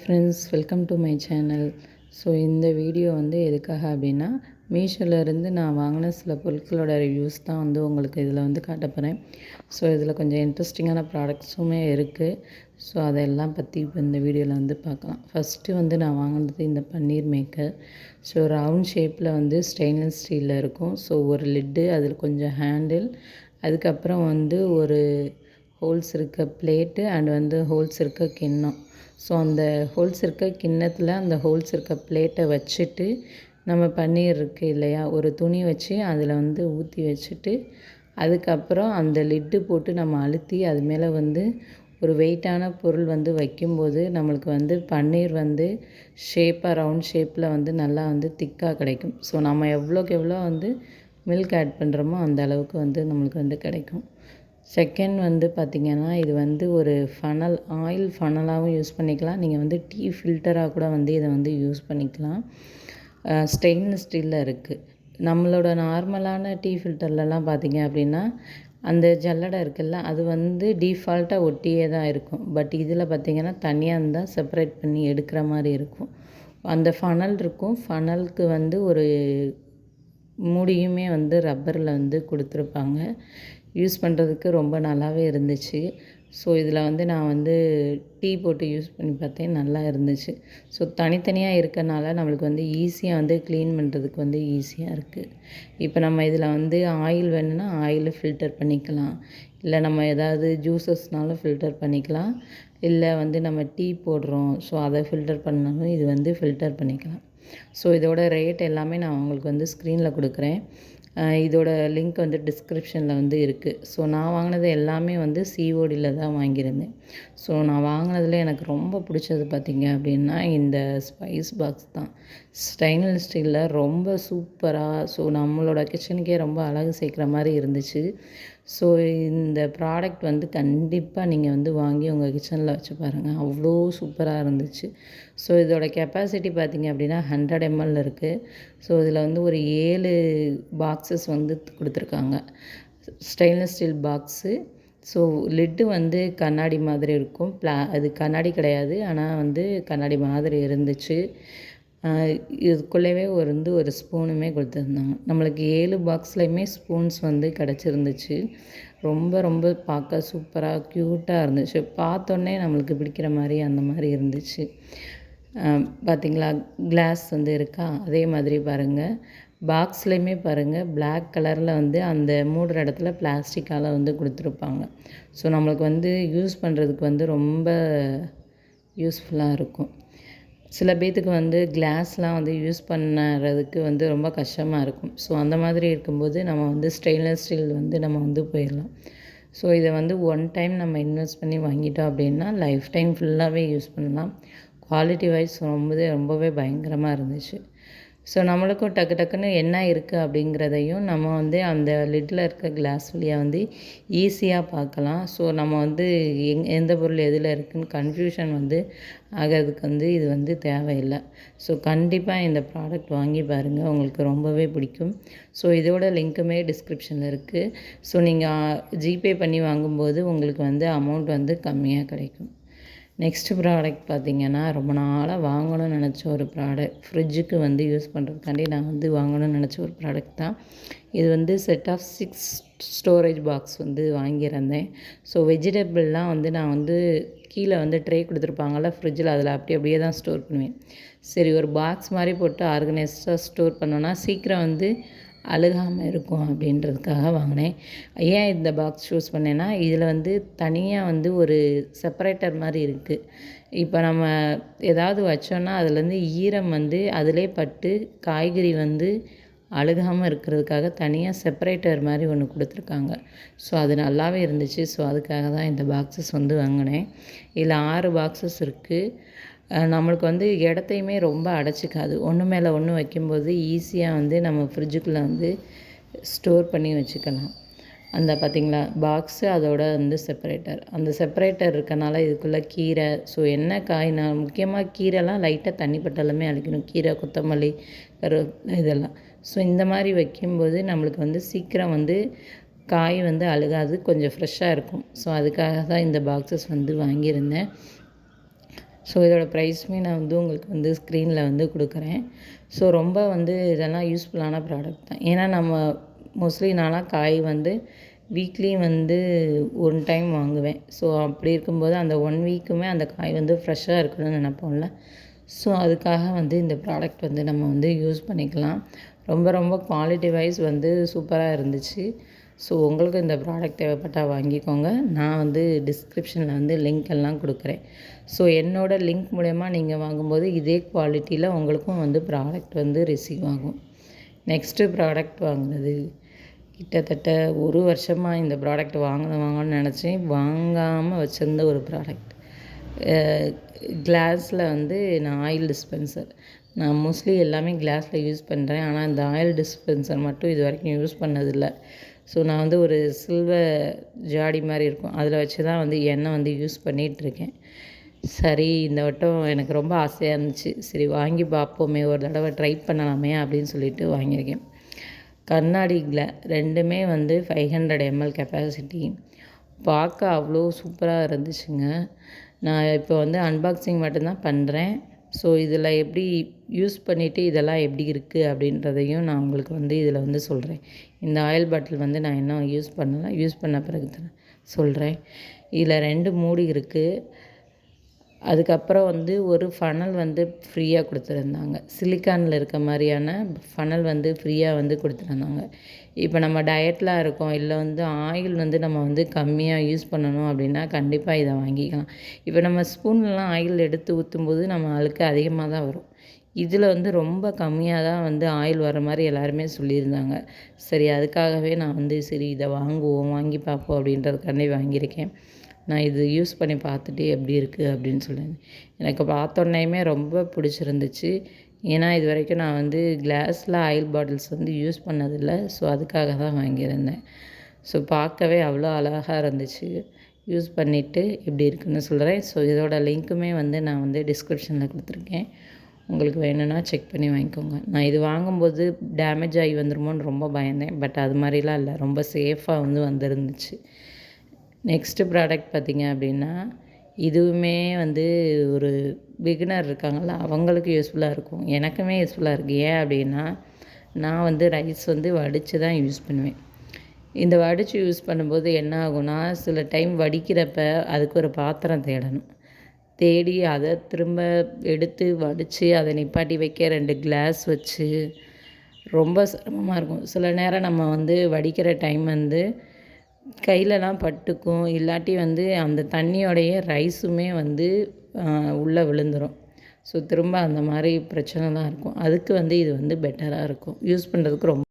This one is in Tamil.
Friends, welcome to my channel. So இந்த வீடியோ வந்து எதுக்காக அப்படின்னா, மீஷோலேருந்து நான் வாங்கின சில பொருட்களோட ரிவ்யூஸ் தான் வந்து உங்களுக்கு இதில் வந்து காட்ட போகிறேன். ஸோ இதில் கொஞ்சம் இன்ட்ரெஸ்டிங்கான ப்ராடக்ட்ஸுமே இருக்குது. ஸோ அதெல்லாம் பற்றி இப்போ இந்த வீடியோவில் வந்து பார்க்கலாம். ஃபஸ்ட்டு வந்து நான் வாங்கினது இந்த பன்னீர் மேக்கர். ஸோ ரவுண்ட் ஷேப்பில் வந்து ஸ்டெயின்லெஸ் ஸ்டீலில் இருக்கும். ஸோ ஒரு லிட்டு, அதில் கொஞ்சம் ஹேண்டில், அதுக்கப்புறம் வந்து ஒரு ஹோல்ஸ் இருக்க பிளேட்டு அண்ட் வந்து ஹோல்ஸ் இருக்க கிண்ணம். ஸோ அந்த ஹோல்ஸ் இருக்க கிண்ணத்தில் அந்த ஹோல்ஸ் இருக்க பிளேட்டை வச்சுட்டு நம்ம பன்னீர் இருக்குது இல்லையா, ஒரு துணி வச்சு அதில் வந்து ஊற்றி வச்சுட்டு அதுக்கப்புறம் அந்த லிட்டு போட்டு நம்ம அழுத்தி அது மேலே வந்து ஒரு வெயிட்டான பொருள் வந்து வைக்கும்போது நம்மளுக்கு வந்து பன்னீர் வந்து ஷேப்பாக ரவுண்ட் ஷேப்பில் வந்து நல்லா வந்து திக்காக கிடைக்கும். ஸோ நம்ம எவ்வளோக்கு எவ்வளோ வந்து மில்க் ஆட் பண்ணுறோமோ அந்த அளவுக்கு வந்து நம்மளுக்கு வந்து கிடைக்கும். செகண்ட் வந்து பார்த்திங்கன்னா, இது வந்து ஒரு ஃபனல், ஆயில் ஃபனலாகவும் யூஸ் பண்ணிக்கலாம். நீங்கள் வந்து டீ ஃபில்டராக கூட வந்து இதை வந்து யூஸ் பண்ணிக்கலாம். ஸ்டெயின்லெஸ் ஸ்டீலில் இருக்குது. நம்மளோட நார்மலான டீ ஃபில்டர்லலாம் பார்த்திங்க அப்படின்னா அந்த ஜல்லடை இருக்குல்ல, அது வந்து டீஃபால்ட்டாக ஒட்டியே தான் இருக்கும். பட் இதில் பார்த்திங்கன்னா தனியாக இருந்தால் செப்பரேட் பண்ணி எடுக்கிற மாதிரி இருக்கும். அந்த ஃபனல் இருக்கும். ஃபனலுக்கு வந்து ஒரு மூடியுமே வந்து ரப்பரில் வந்து கொடுத்துருப்பாங்க. யூஸ் பண்ணுறதுக்கு ரொம்ப நல்லாவே இருந்துச்சு. ஸோ இதில் வந்து நான் வந்து டீ போட்டு யூஸ் பண்ணி பார்த்தேன், நல்லா இருந்துச்சு. ஸோ தனித்தனியாக இருக்கனால நம்மளுக்கு வந்து ஈஸியாக வந்து க்ளீன் பண்ணுறதுக்கு வந்து ஈஸியாக இருக்குது. இப்போ நம்ம இதில் வந்து ஆயில் வேணும்னா ஆயிலை ஃபில்டர் பண்ணிக்கலாம், இல்லை நம்ம ஏதாவது ஜூஸஸ்னாலும் ஃபில்டர் பண்ணிக்கலாம், இல்லை வந்து நம்ம டீ போடுறோம் ஸோ அதை ஃபில்டர் பண்ணாலும் இது வந்து ஃபில்டர் பண்ணிக்கலாம். ஸோ இதோட ரேட் எல்லாமே நான் உங்களுக்கு வந்து ஸ்க்ரீனில் கொடுக்குறேன். இதோட லிங்க் வந்து டிஸ்கிரிப்ஷனில் வந்து இருக்குது. ஸோ நான் வாங்கினது எல்லாமே வந்து சிஓடியில் தான் வாங்கியிருந்தேன். ஸோ நான் வாங்கினதுல எனக்கு ரொம்ப பிடிச்சது பார்த்திங்க அப்படின்னா இந்த ஸ்பைஸ் பாக்ஸ் தான். ஸ்டெயின்லெஸ் ஸ்டீலில் ரொம்ப சூப்பராக, ஸோ நம்மளோட கிச்சனுக்கே ரொம்ப அழகு சேர்க்குற மாதிரி இருந்துச்சு. ஸோ இந்த ப்ராடக்ட் வந்து கண்டிப்பாக நீங்கள் வந்து வாங்கி உங்கள் கிச்சனில் வச்சு பாருங்கள், அவ்வளோ சூப்பராக இருந்துச்சு. ஸோ இதோட கெப்பாசிட்டி பார்த்திங்க அப்படின்னா 100 ml இருக்குது. ஸோ இதில் வந்து ஒரு 7 பாக்ஸஸ் வந்து கொடுத்துருக்காங்க, stainless steel box. So lid வந்து கண்ணாடி மாதிரி இருக்கும். அது கண்ணாடி கிடையாது, ஆனால் வந்து கண்ணாடி மாதிரி இருந்துச்சு. இதுக்குள்ளேவே ஒரு ஸ்பூனுமே கொடுத்துருந்தாங்க. நம்மளுக்கு 7 பாக்ஸ்லையுமே ஸ்பூன்ஸ் வந்து கிடச்சிருந்துச்சு. ரொம்ப ரொம்ப பார்க்க சூப்பராக க்யூட்டாக இருந்துச்சு. பார்த்தோன்னே நம்மளுக்கு பிடிக்கிற மாதிரி அந்த மாதிரி இருந்துச்சு. பார்த்திங்களா, கிளாஸ் வந்து இருக்கா, அதே மாதிரி பாருங்கள் பாக்ஸ்லேயுமே பாருங்கள் பிளாக் கலரில் வந்து அந்த மூடுற இடத்துல பிளாஸ்டிக்கால் வந்து கொடுத்துருப்பாங்க. ஸோ நம்மளுக்கு வந்து யூஸ் பண்ணுறதுக்கு வந்து ரொம்ப யூஸ்ஃபுல்லாக இருக்கும். சில பேர்த்துக்கு வந்து கிளாஸ்லாம் வந்து யூஸ் பண்ணுறதுக்கு வந்து ரொம்ப கஷ்டமாக இருக்கும். ஸோ அந்த மாதிரி இருக்கும்போது நம்ம வந்து ஸ்டெயின்லெஸ் ஸ்டீல் வந்து நம்ம வந்து போயிடலாம். ஸோ இதை வந்து ஒன் டைம் நம்ம இன்வெஸ்ட் பண்ணி வாங்கிட்டோம் அப்படின்னா லைஃப் டைம் ஃபுல்லாகவே யூஸ் பண்ணலாம். குவாலிட்டி வைஸ் ரொம்பவே பயங்கரமாக இருந்துச்சு. ஸோ நம்மளுக்கும் டக்கு டக்குன்னு என்ன இருக்குது அப்படிங்கிறதையும் நம்ம வந்து அந்த லிட்டில் இருக்க கிளாஸ் வழியாக வந்து ஈஸியாக பார்க்கலாம். ஸோ நம்ம வந்து எந்த பொருள் எதில் இருக்குதுன்னு கன்ஃபியூஷன் வந்து ஆகிறதுக்கு வந்து இது வந்து தேவையில்லை. ஸோ கண்டிப்பாக இந்த ப்ராடக்ட் வாங்கி பாருங்கள், உங்களுக்கு ரொம்பவே பிடிக்கும். ஸோ இதோட லிங்க்குமே டிஸ்கிரிப்ஷனில் இருக்குது. ஸோ நீங்கள் ஜிபே பண்ணி வாங்கும்போது உங்களுக்கு வந்து அமௌண்ட் வந்து கம்மியாக கிடைக்கும். நெக்ஸ்ட்டு ப்ராடக்ட் பார்த்திங்கன்னா, ரொம்ப நாளாக வாங்கணும்னு நினச்ச ஒரு ப்ராடக்ட், ஃப்ரிட்ஜுக்கு வந்து யூஸ் பண்ணுறதுக்காண்டி நான் வந்து வாங்கணும்னு நினச்ச ஒரு ப்ராடக்ட் தான் இது. வந்து செட் ஆஃப் 6 ஸ்டோரேஜ் பாக்ஸ் வந்து வாங்கியிருந்தேன். ஸோ வெஜிடபிள்லாம் வந்து நான் வந்து கீழே வந்து ட்ரே கொடுத்துருப்பாங்கள்ல ஃப்ரிட்ஜில், அதில் அப்படியே தான் ஸ்டோர் பண்ணுவேன். சரி, ஒரு பாக்ஸ் மாதிரி போட்டு ஆர்கனைஸ்டாக ஸ்டோர் பண்ணோன்னா சீக்கிரம் வந்து அழுகாமல் இருக்கும் அப்படின்றதுக்காக வாங்கினேன். ஏன் இந்த பாக்ஸ் சூஸ் பண்ணேன்னா, இதில் வந்து தனியாக வந்து ஒரு செப்பரேட்டர் மாதிரி இருக்குது. இப்போ நம்ம ஏதாவது வச்சோன்னா அதுலேருந்து ஈரம் வந்து அதிலே பட்டு காய்கறி வந்து அழுகாமல் இருக்கிறதுக்காக தனியாக செப்பரேட்டர் மாதிரி ஒன்று கொடுத்துருக்காங்க. ஸோ அது நல்லாவே இருந்துச்சு. ஸோ அதுக்காக தான் இந்த பாக்ஸஸ் வந்து வாங்கினேன். இதில் 6 பாக்ஸஸ் இருக்குது. நம்மளுக்கு வந்து இடத்தையுமே ரொம்ப அடைச்சிக்காது. ஒன்று மேலே ஒன்று வைக்கும்போது ஈஸியாக வந்து நம்ம ஃப்ரிட்ஜுக்குள்ளே வந்து ஸ்டோர் பண்ணி வச்சுக்கலாம். அந்த பார்த்திங்களா பாக்ஸு, அதோட வந்து செப்பரேட்டர், அந்த செப்பரேட்டர் இருக்கனால இதுக்குள்ளே கீரை, ஸோ என்ன காய்னா முக்கியமாக கீரைலாம் லைட்டாக தண்ணி பட்டாலுமே அழிக்கணும். கீரை, கொத்தமல்லி, கருவேப்பிலை இதெல்லாம். ஸோ இந்த மாதிரி வைக்கும்போது நம்மளுக்கு வந்து சீக்கிரம் வந்து காய் வந்து அழுகாது, கொஞ்சம் ஃப்ரெஷ்ஷாக இருக்கும். ஸோ அதுக்காக தான் இந்த பாக்ஸஸ் வந்து வாங்கியிருந்தேன். ஸோ இதோட ப்ரைஸுமே நான் வந்து உங்களுக்கு வந்து ஸ்க்ரீனில் வந்து கொடுக்குறேன். ஸோ ரொம்ப வந்து இதெல்லாம் யூஸ்ஃபுல்லான ப்ராடக்ட் தான். ஏன்னா நம்ம மோஸ்ட்லி நான்லாம் காய் வந்து வீக்லி வந்து 1 டைம் வாங்குவேன். ஸோ அப்படி இருக்கும்போது அந்த 1 வீக்குமே அந்த காய் வந்து ஃப்ரெஷ்ஷாக இருக்கணும்னு நினைப்போம்ல. ஸோ அதுக்காக வந்து இந்த ப்ராடக்ட் வந்து நம்ம வந்து யூஸ் பண்ணிக்கலாம். ரொம்ப ரொம்ப குவாலிட்டி வைஸ் வந்து சூப்பராக இருந்துச்சு. ஸோ உங்களுக்கு இந்த ப்ராடக்ட் தேவைப்பட்டால் வாங்கிக்கோங்க. நான் வந்து டிஸ்கிரிப்ஷனில் வந்து லிங்க் எல்லாம் கொடுக்குறேன். ஸோ என்னோடய லிங்க் மூலயமா நீங்கள் வாங்கும்போது இதே குவாலிட்டியில் உங்களுக்கும் வந்து ப்ராடக்ட் வந்து ரிசீவ் ஆகும். நெக்ஸ்ட்டு ப்ராடக்ட் வாங்கினது கிட்டத்தட்ட 1 வருஷமாக இந்த ப்ராடக்ட் வாங்கணும்னு நினச்சேன். வாங்காமல் வச்சுருந்த ஒரு ப்ராடக்ட். கிளாஸில் வந்து நான் ஆயில் டிஸ்பென்சர். நான் மோஸ்ட்லி எல்லாமே கிளாஸில் யூஸ் பண்ணுறேன். ஆனால் இந்த ஆயில் டிஸ்பென்சர் மட்டும் இது வரைக்கும் யூஸ் பண்ணதில்லை. ஸோ நான் வந்து ஒரு சில்வர் ஜாடி மாதிரி இருக்கும், அதில் வச்சு தான் வந்து எண்ணெய் வந்து யூஸ் பண்ணிகிட்ருக்கேன். சரி, இந்த வட்டம் எனக்கு ரொம்ப ஆசையாக இருந்துச்சு. சரி வாங்கி பார்ப்போமே, ஒரு தடவை ட்ரை பண்ணலாமே அப்படின்னு சொல்லிட்டு வாங்கியிருக்கேன். கண்ணாடி 2மே வந்து 500 ml கெப்பாசிட்டி. பார்க்க அவ்வளோ சூப்பராக இருந்துச்சுங்க. நான் இப்போ வந்து அன்பாக்சிங் மட்டும்தான் பண்ணுறேன். ஸோ இதில் எப்படி யூஸ் பண்ணிவிட்டு இதெல்லாம் எப்படி இருக்குது அப்படின்றதையும் நான் உங்களுக்கு வந்து இதில் வந்து சொல்கிறேன். இந்த ஆயில் பாட்டில் வந்து நான் இன்னும் யூஸ் பண்ணலை. யூஸ் பண்ண பிறகு தான் சொல்கிறேன். இதில் 2 மூடி இருக்குது. அதுக்கப்புறம் வந்து ஒரு ஃபனல் வந்து ஃப்ரீயாக கொடுத்துருந்தாங்க. சிலிக்கானில் இருக்க மாதிரியான ஃபனல் வந்து ஃப்ரீயாக வந்து கொடுத்துருந்தாங்க. இப்போ நம்ம டயட்டில் இருக்கோம், இல்லை வந்து ஆயில் வந்து நம்ம வந்து கம்மியாக யூஸ் பண்ணணும் அப்படின்னா கண்டிப்பாக இதை வாங்கிக்கலாம். இப்போ நம்ம ஸ்பூன்லாம் ஆயில் எடுத்து ஊற்றும்போது நம்ம அழுக்கு அதிகமாக தான் வரும். இதில் வந்து ரொம்ப கம்மியாக தான் வந்து ஆயில் வர மாதிரி எல்லாருமே சொல்லியிருந்தாங்க. சரி, அதுக்காகவே நான் வந்து சரி இதை வாங்குவோம், வாங்கி பார்ப்போம் அப்படின்றதுக்காண்டி வாங்கியிருக்கேன். நான் இது யூஸ் பண்ணி பார்த்துட்டு எப்படி இருக்குது அப்படின்னு சொல்லியிருந்தேன். எனக்கு பார்த்தோன்னேயுமே ரொம்ப பிடிச்சிருந்துச்சு. ஏன்னா இது வரைக்கும் நான் வந்து கிளாஸில் ஆயில் பாட்டில்ஸ் வந்து யூஸ் பண்ணதில்லை. ஸோ அதுக்காக தான் வாங்கியிருந்தேன். ஸோ பார்க்கவே அவ்வளோ அழகாக இருந்துச்சு. யூஸ் பண்ணிவிட்டு எப்படி இருக்குன்னு சொல்கிறேன். ஸோ இதோட லிங்க்குமே வந்து நான் வந்து டிஸ்கிரிப்ஷனில் கொடுத்துருக்கேன். உங்களுக்கு வேணும்னா செக் பண்ணி வாங்கிக்கோங்க. நான் இது வாங்கும்போது டேமேஜ் ஆகி வந்துருமோன்னு ரொம்ப பயந்தேன். பட் அது மாதிரிலாம் இல்லை, ரொம்ப சேஃபாக வந்து வந்துருந்துச்சு. நெக்ஸ்ட்டு ப்ராடக்ட் பார்த்திங்க அப்படின்னா, இதுவுமே வந்து ஒரு பிகினர் இருக்காங்கள்ல, அவங்களுக்கு யூஸ்ஃபுல்லாக இருக்கும். எனக்குமே யூஸ்ஃபுல்லாக இருக்குது. ஏன் அப்படின்னா, நான் வந்து ரைஸ் வந்து வடித்து தான் யூஸ் பண்ணுவேன். இந்த வடித்து யூஸ் பண்ணும்போது என்ன ஆகும்னா, சில டைம் வடிக்கிறப்ப அதுக்கு ஒரு பாத்திரம் தேடணும். தேடி அதை திரும்ப எடுத்து வடித்து அதை நிப்பாட்டி வைக்க 2 கிளாஸ் வச்சு ரொம்ப சிரமமாக இருக்கும். சில நேரம் நம்ம வந்து வடிக்கிற டைம் வந்து கையிலலாம் பட்டுக்கும், இல்லாட்டி வந்து அந்த தண்ணியோடைய ரைஸுமே வந்து உள்ளே விழுந்துடும். ஸோ திரும்ப அந்த மாதிரி பிரச்சனைலாம் இருக்கும். அதுக்கு வந்து இது வந்து பெட்டராக இருக்கும். யூஸ் பண்ணுறதுக்கு ரொம்ப